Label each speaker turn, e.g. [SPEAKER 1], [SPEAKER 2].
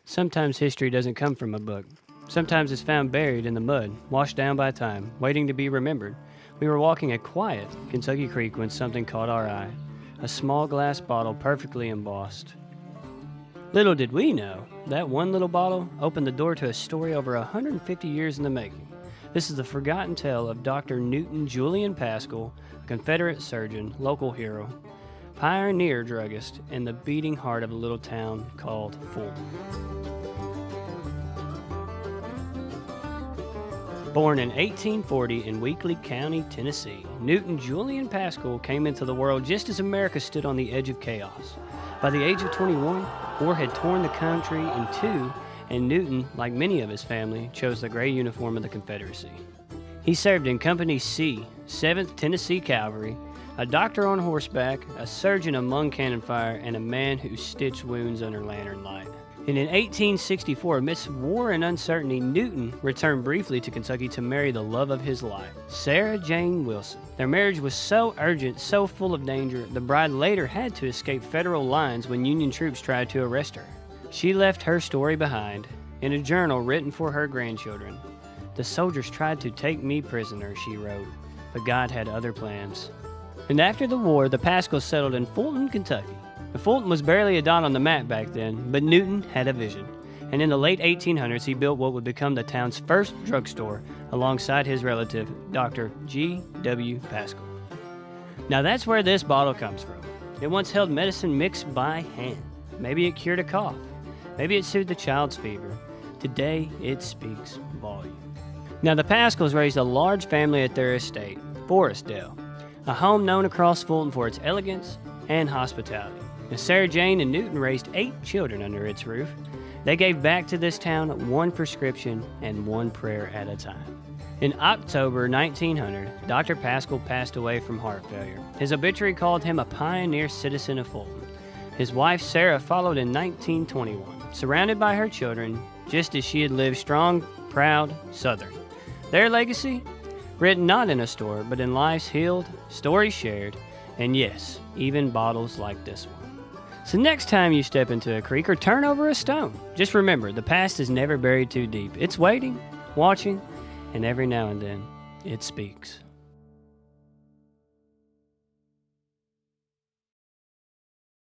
[SPEAKER 1] Sometimes history doesn't come from a book. Sometimes it's found buried in the mud, washed down by time, waiting to be remembered. We were walking a quiet Kentucky creek when something caught our eye. A small glass bottle perfectly embossed. Little did we know, that one little bottle opened the door to a story over 150 years in the making. This is the forgotten tale of Dr. Newton Julian Paschal, a Confederate surgeon, local hero, pioneer druggist, and the beating heart of a little town called Fulton. Born in 1840 in Weakley County, Tennessee, Newton Julian Paschal came into the world just as America stood on the edge of chaos. By the age of 21, war had torn the country in two, and Newton, like many of his family, chose the gray uniform of the Confederacy. He served in Company C, 7th Tennessee Cavalry, a doctor on horseback, a surgeon among cannon fire, and a man who stitched wounds under lantern light. And in 1864, amidst war and uncertainty, Newton returned briefly to Kentucky to marry the love of his life, Sarah Jane Wilson. Their marriage was so urgent, so full of danger, the bride later had to escape federal lines when Union troops tried to arrest her. She left her story behind in a journal written for her grandchildren. "The soldiers tried to take me prisoner," she wrote, "but God had other plans." And after the war, the Paschals settled in Fulton, Kentucky. Fulton was barely a dot on the map back then, but Newton had a vision. And in the late 1800s, he built what would become the town's first drugstore alongside his relative, Dr. G.W. Paschal. Now that's where this bottle comes from. It once held medicine mixed by hand. Maybe it cured a cough. Maybe it soothed a child's fever. Today, it speaks volume. Now the Paschals raised a large family at their estate, Forestdale, a home known across Fulton for its elegance and hospitality. Now, Sarah Jane and Newton raised 8 children under its roof. They gave back to this town one prescription and one prayer at a time. In October 1900, Dr. Paschal passed away from heart failure. His obituary called him a pioneer citizen of Fulton. His wife Sarah followed in 1921, surrounded by her children, just as she had lived strong, proud, Southern. Their legacy? Written not in a store, but in lives healed, stories shared, and yes, even bottles like this one. So next time you step into a creek or turn over a stone, just remember the past is never buried too deep. It's waiting, watching, and every now and then it speaks.